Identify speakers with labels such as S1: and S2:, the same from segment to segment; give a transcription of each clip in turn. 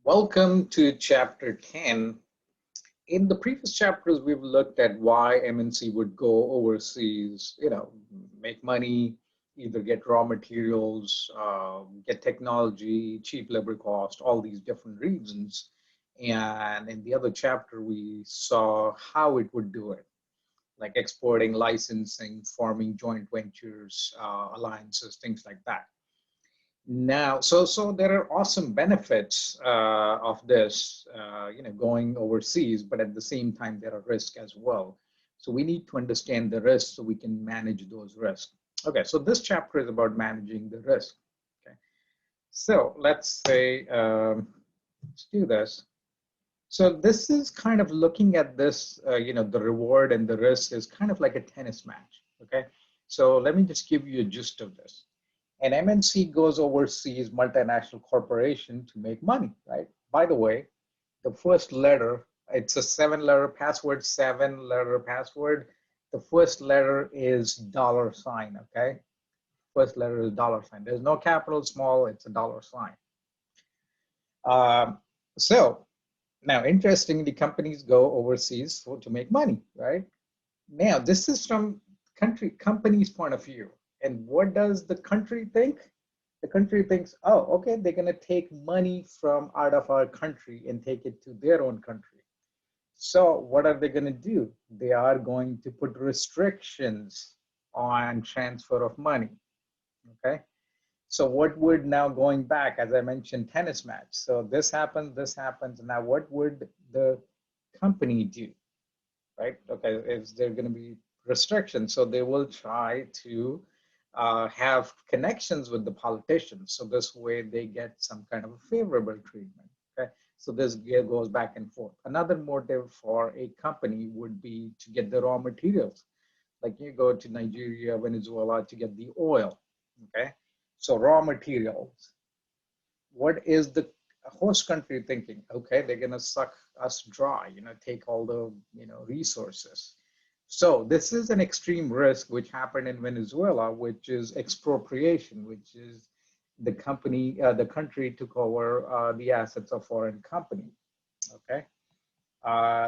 S1: Welcome to chapter 10. In the previous chapters, we've looked at why MNC would go overseas, make money, either get raw materials, get technology, cheap labor cost, all these different reasons. And in the other chapter, we saw how it would do it, like exporting, licensing, forming joint ventures, alliances, things like that. Now, so there are awesome benefits of this, going overseas, but at the same time, there are risks as well. So we need to understand the risks so we can manage those risks. Okay, so this chapter is about managing the risk. Okay, so let's say, let's do this. So this is kind of looking at this, the reward and the risk is kind of like a tennis match. Okay, so let me just give you a gist of this. An MNC goes overseas, multinational corporation, to make money, right? By the way, the first letter, it's a seven-letter password. The first letter is $sign, okay? First letter is $sign. There's no capital, small, it's a $sign. So now, interestingly, companies go overseas to make money, right? Now, this is from company's point of view. And what does the country think? The country thinks, oh, okay, they're going to take money from out of our country and take it to their own country. So what are they going to do? They are going to put restrictions on transfer of money, okay? So what would now going back, as I mentioned, tennis match. So this happens. Now what would the company do, right? Okay, is there going to be restrictions? So they will try to have connections with the politicians. So this way they get some kind of a favorable treatment. Okay, so this goes back and forth. Another motive for a company would be to get the raw materials. Like you go to Nigeria, Venezuela to get the oil. Okay, so raw materials. What is the host country thinking? Okay, they're gonna suck us dry, take all the resources. So this is an extreme risk which happened in Venezuela, which is expropriation, which is the country took over the assets of foreign company. Okay.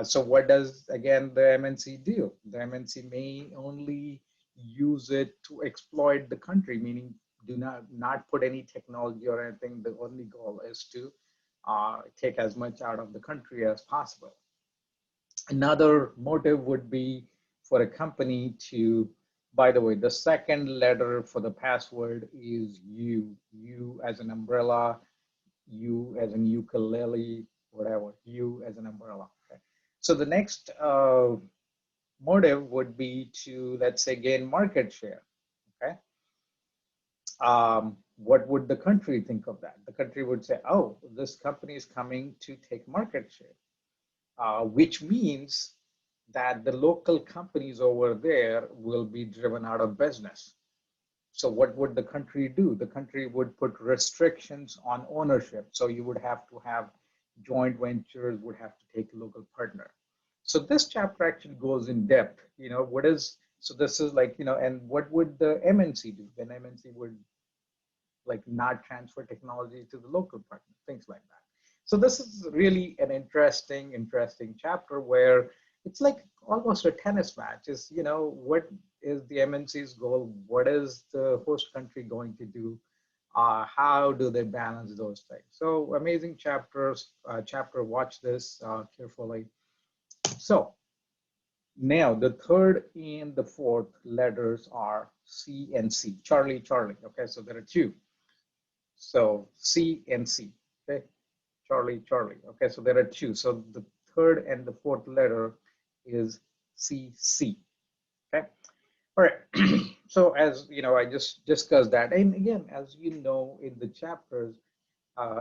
S1: So what does, again, the MNC do? The MNC may only use it to exploit the country, meaning do not put any technology or anything. The only goal is to take as much out of the country as possible. Another motive would be for a company to, by the way, the second letter for the password is U. U as an umbrella, U as an ukulele, whatever, U as an umbrella. Okay. So the next motive would be to, let's say, gain market share. Okay. What would the country think of that? The country would say, oh, this company is coming to take market share, which means that the local companies over there will be driven out of business. So what would the country do? The country would put restrictions on ownership. So you would have to have joint ventures, would have to take a local partner. So this chapter actually goes in depth, so this is like, and what would the MNC do? Then MNC would like not transfer technology to the local partner, things like that. So this is really an interesting chapter where it's like almost a tennis match. Is what is the MNC's goal? What is the host country going to do? How do they balance those things? So amazing chapters. Watch this carefully. So now the third and the fourth letters are C and C. Charlie, Charlie. Okay, so there are two. So C and C. Okay, Charlie, Charlie. Okay, so there are two. So the third and the fourth letter is CC. Okay. All right. So as I just discussed that, and again, as in the chapters,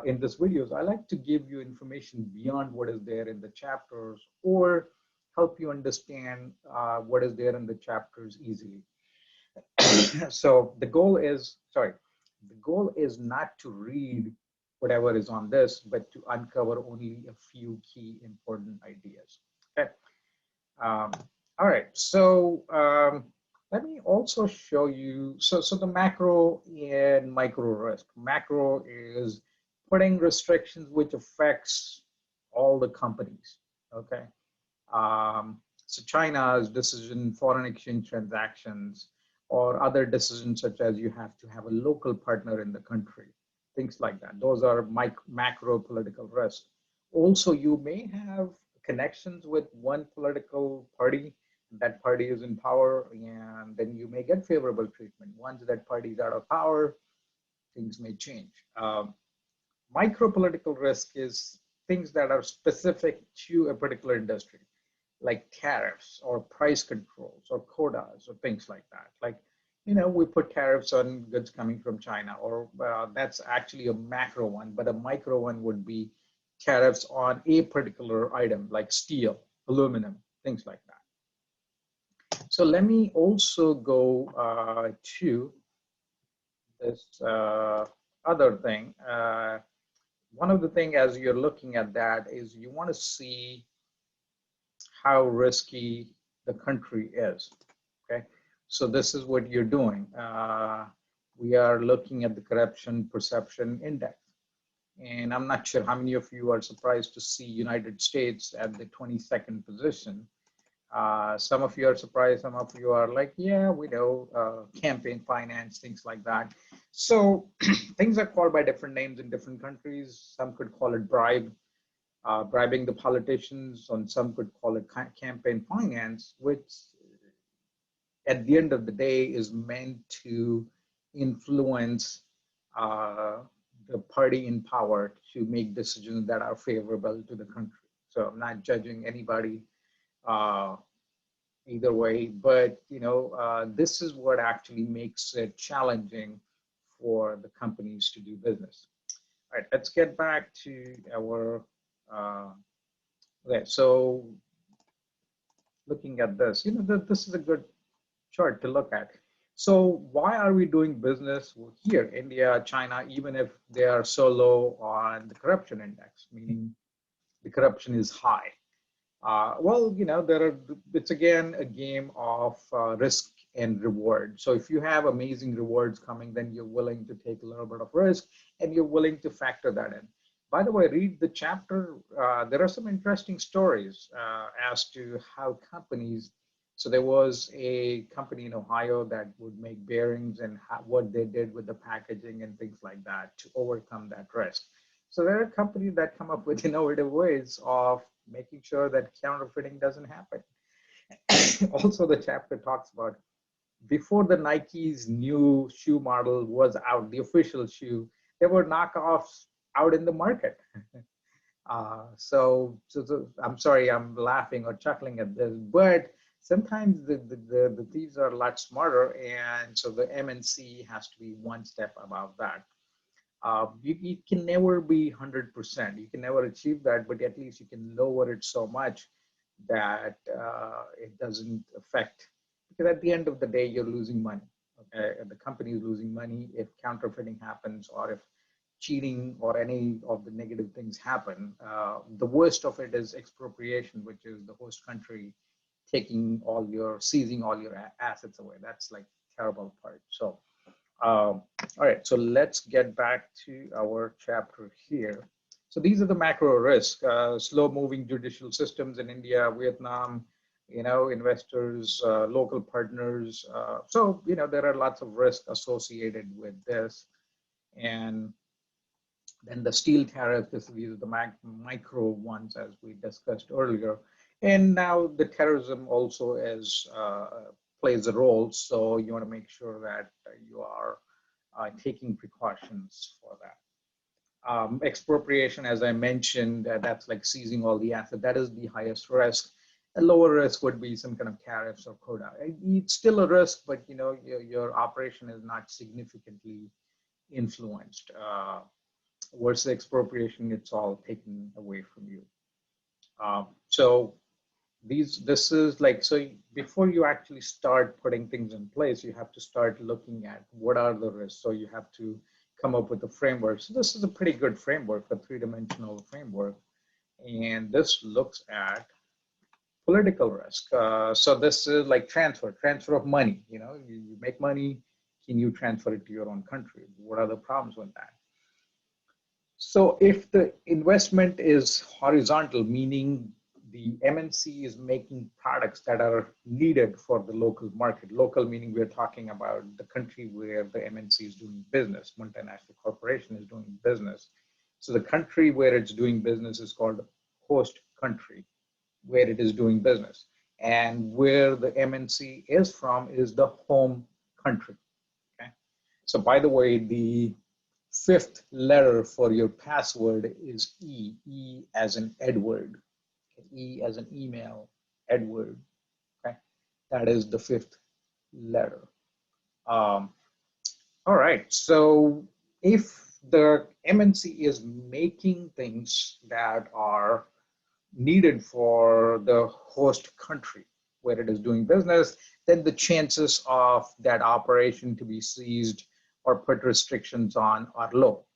S1: in this videos, I like to give you information beyond what is there in the chapters, or help you understand what is there in the chapters easily. So the goal is not to read whatever is on this, but to uncover only a few key important ideas. Okay. All right, so let me also show you, so the macro and micro risk. Macro is putting restrictions which affects all the companies, okay? So China's decision, foreign exchange transactions, or other decisions such as you have to have a local partner in the country, things like that. Those are macro political risks. Also, you may have connections with one political party. That party is in power, and then you may get favorable treatment. Once that party is out of power, things may change. Micro political risk is things that are specific to a particular industry, like tariffs or price controls or quotas or things like that. Like, we put tariffs on goods coming from China, or that's actually a macro one, but a micro one would be tariffs on a particular item like steel, aluminum, things like that. So let me also go to this other thing. One of the things as you're looking at that is you want to see how risky the country is, okay? So this is what you're doing. We are looking at the corruption perception index. And I'm not sure how many of you are surprised to see United States at the 22nd position. Some of you are surprised, some of you are like, yeah, we know, campaign finance, things like that. So things are called by different names in different countries. Some could call it bribing the politicians, and some could call it campaign finance, which at the end of the day is meant to influence the party in power to make decisions that are favorable to the country. So I'm not judging anybody either way, but this is what actually makes it challenging for the companies to do business. All right, let's get back to our, okay, so looking at this, this is a good chart to look at. So why are we doing business here, India, China, even if they are so low on the corruption index, meaning the corruption is high? Well, it's again a game of risk and reward. So if you have amazing rewards coming, then you're willing to take a little bit of risk and you're willing to factor that in. By the way, read the chapter. There are some interesting stories as to how companies, so there was a company in Ohio that would make bearings and what they did with the packaging and things like that to overcome that risk. So there are companies that come up with innovative ways of making sure that counterfeiting doesn't happen. Also, the chapter talks about before the Nike's new shoe model was out, the official shoe, there were knockoffs out in the market. So I'm sorry, I'm laughing or chuckling at this, but sometimes the thieves are a lot smarter, and so the MNC has to be one step above that. You can never be 100%. You can never achieve that, but at least you can lower it so much that it doesn't affect, because at the end of the day, you're losing money. Okay, the company is losing money if counterfeiting happens, or if cheating or any of the negative things happen. The worst of it is expropriation, which is the host country seizing all your assets away. That's like terrible part. So, all right, so let's get back to our chapter here. So these are the macro risks, slow moving judicial systems in India, Vietnam, investors, local partners. So, there are lots of risks associated with this. And then the steel tariff, these are the micro ones as we discussed earlier. And now the terrorism also plays a role. So you want to make sure that you are taking precautions for that. Expropriation, as I mentioned, that's like seizing all the assets. That is the highest risk. A lower risk would be some kind of tariffs or quota. It's still a risk, but your operation is not significantly influenced. Versus expropriation, it's all taken away from you. So this is like, so before you actually start putting things in place, you have to start looking at what are the risks. So you have to come up with a framework. So this is a pretty good framework, a three-dimensional framework. And this looks at political risk. So this is like transfer of money. You make money, can you transfer it to your own country? What are the problems with that? So if the investment is horizontal, meaning the MNC is making products that are needed for the local market, local meaning we're talking about the country where the MNC is doing business, multinational corporation is doing business. So the country where it's doing business is called host country, where it is doing business. And where the MNC is from is the home country. Okay. So by the way, the fifth letter for your password is E, E as in Edward, E as an email, Edward, okay? That is the fifth letter. Um, all right, so if the MNC is making things that are needed for the host country where it is doing business, then the chances of that operation to be seized or put restrictions on are low.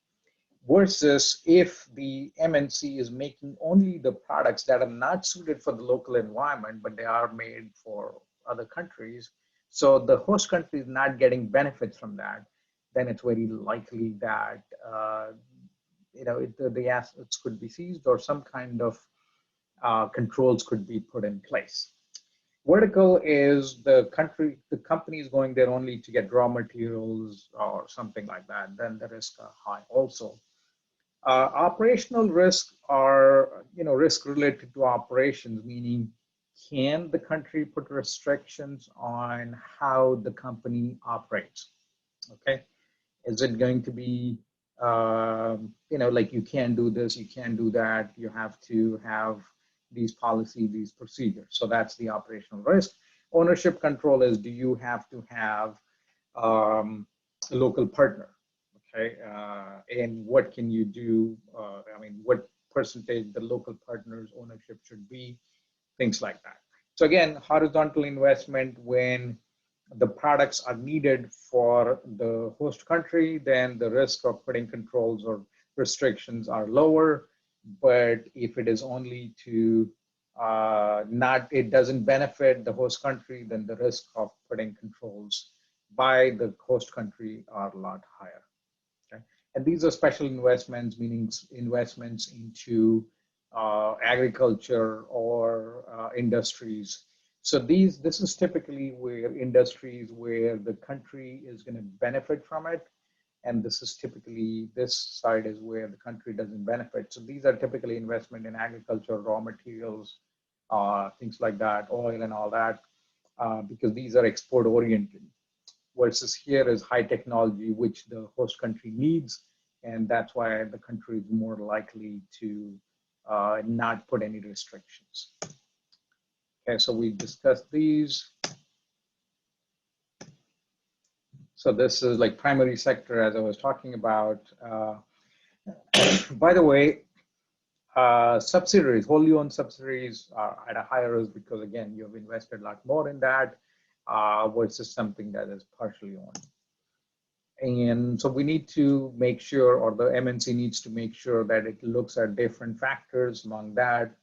S1: Versus if the MNC is making only the products that are not suited for the local environment, but they are made for other countries, so the host country is not getting benefits from that, then it's very likely that the assets could be seized or some kind of controls could be put in place. Vertical is the company is going there only to get raw materials or something like that, then the risks are high also. Operational risks are, risk related to operations, meaning can the country put restrictions on how the company operates? Okay, is it going to be, like you can't do this, you can't do that, you have to have these policies, these procedures. So that's the operational risk. Ownership control is, do you have to have a local partner? Okay, and what can you do? What percentage the local partner's ownership should be, things like that. So again, horizontal investment, when the products are needed for the host country, then the risk of putting controls or restrictions are lower. But if it is only to it doesn't benefit the host country, then the risk of putting controls by the host country are a lot higher. Okay? And these are special investments, meaning investments into agriculture or industries. So this is typically where industries where the country is going to benefit from it. And this is typically, this side is where the country doesn't benefit. So these are typically investment in agriculture, raw materials, things like that, oil and all that, because these are export oriented. Versus here is high technology, which the host country needs. And that's why the country is more likely to not put any restrictions. Okay, so we discussed these. So this is like primary sector, as I was talking about. By the way, subsidiaries, wholly owned subsidiaries are at a higher risk because, again, you've invested a lot more in that versus something that is partially owned. And so we need to make sure, or the MNC needs to make sure that it looks at different factors. Among that,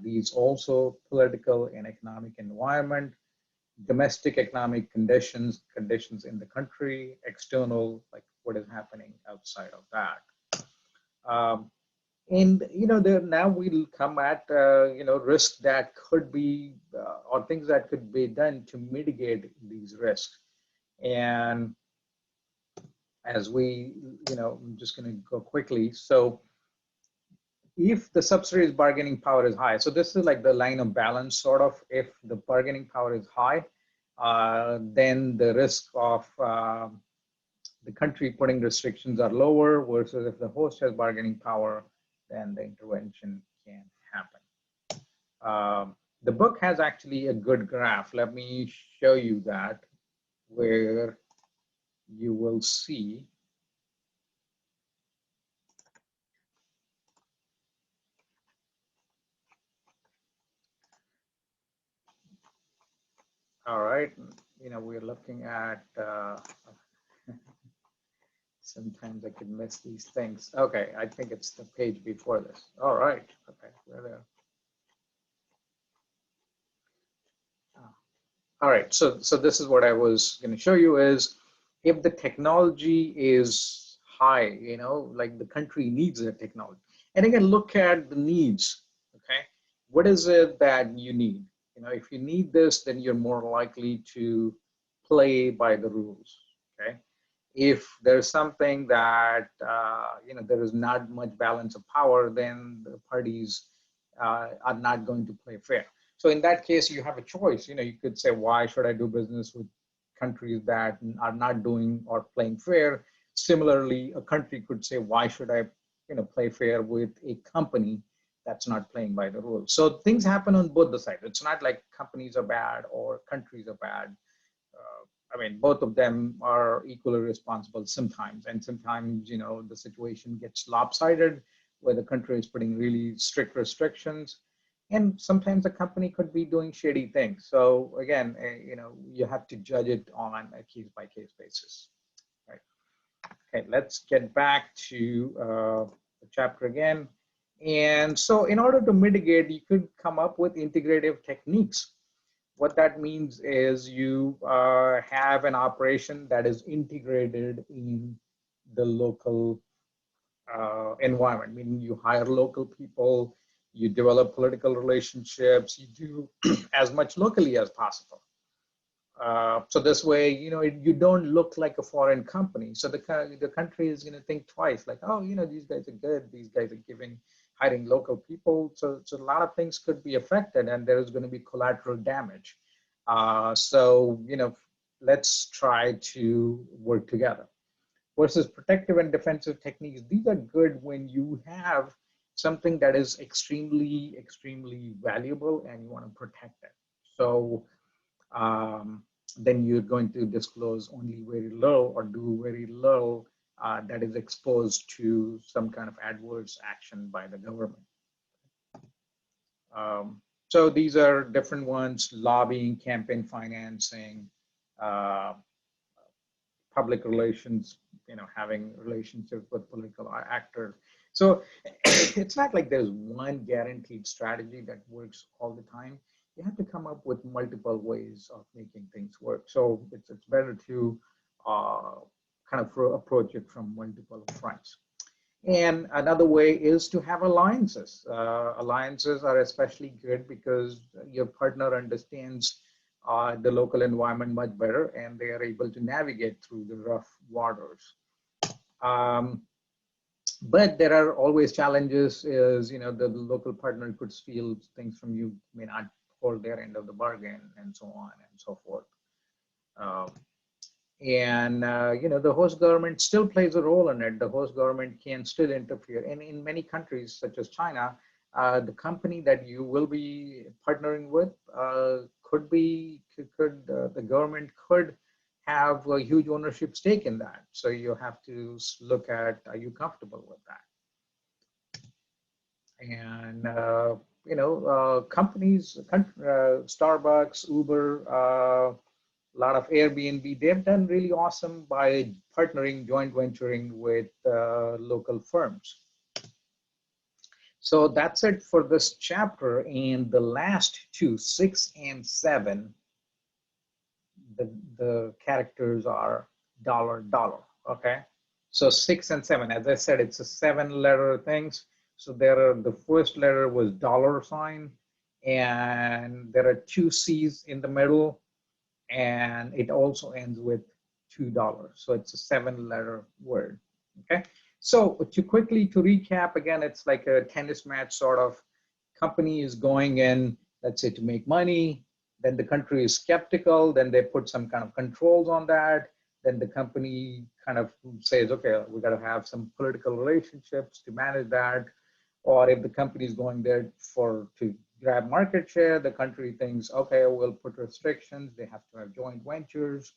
S1: these also political and economic environment, domestic economic conditions in the country, external, like what is happening outside of that. And now we'll come at risks that could be or things that could be done to mitigate these risks. And as we, I'm just going to go quickly. So if the subsidiary's bargaining power is high, so this is like the line of balance sort of, if the bargaining power is high, then the risk of the country putting restrictions are lower, versus if the host has bargaining power, then the intervention can happen. The book has actually a good graph. Let me show you that, where you will see. All right, we're looking at, sometimes I can miss these things. Okay, I think it's the page before this. All right, okay, we're there. All right, so this is what I was going to show you is, if the technology is high, like the country needs the technology. And again, look at the needs, okay? What is it that you need? If you need this, then you're more likely to play by the rules, okay? If there's something that, there is not much balance of power, then the parties are not going to play fair. So in that case, you have a choice. You could say, why should I do business with countries that are not doing or playing fair? Similarly, a country could say, why should I, play fair with a company that's not playing by the rules? So things happen on both the sides. It's not like companies are bad or countries are bad. I mean, both of them are equally responsible sometimes. And sometimes, the situation gets lopsided where the country is putting really strict restrictions. And sometimes the company could be doing shady things. So again, you have to judge it on a case by case basis. Right. Okay, let's get back to the chapter again. And so in order to mitigate, you could come up with integrative techniques. What that means is you have an operation that is integrated in the local environment, meaning you hire local people, you develop political relationships, you do as much locally as possible. So this way, you don't look like a foreign company. So the country is going to think twice, like, oh, these guys are good. These guys are hiring local people. So a lot of things could be affected, and there is going to be collateral damage. So let's try to work together. Versus protective and defensive techniques, these are good when you have something that is extremely, extremely valuable and you want to protect it. So then you're going to disclose only very little or do very little that is exposed to some kind of adverse action by the government. So these are different ones: lobbying, campaign financing, public relations, having relationships with political actors. So it's not like there's one guaranteed strategy that works all the time. You have to come up with multiple ways of making things work. So it's better to kind of approach it from multiple fronts. And another way is to have alliances. Alliances are especially good because your partner understands the local environment much better, and they are able to navigate through the rough waters. But there are always challenges. Is the local partner could steal things from you, may not hold their end of the bargain, and so on and so forth. And the host government still plays a role in it. The host government can still interfere, and in many countries such as China, the company that you will be partnering with the government could have a huge ownership stake in that. So you have to look at, are you comfortable with that? And companies, Starbucks, Uber, a lot of Airbnb, they've done really awesome by partnering, joint venturing with local firms. So that's it for this chapter. And the last two, 6 and 7, the characters are $, okay? So 6 and 7, as I said, it's a 7-letter things. So the first letter was $, and there are 2 C's in the middle, and it also ends with $2. So it's a 7-letter word, okay? So to recap, again, it's like a tennis match sort of. Company is going in, let's say, to make money. Then the country is skeptical. Then they put some kind of controls on that. Then the company kind of says, okay, we got to have some political relationships to manage that. Or if the company is going there to grab market share, the country thinks, okay, we'll put restrictions. They have to have joint ventures,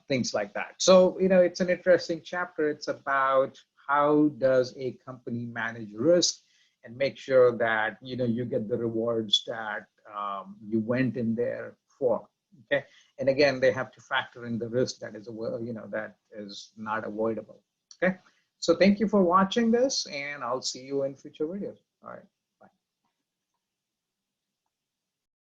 S1: things like that. So, it's an interesting chapter. It's about how does a company manage risk and make sure that, you get the rewards that you went in there for, okay? And again, they have to factor in the risk that is, that is not avoidable, okay? So thank you for watching this, and I'll see you in future videos. All right.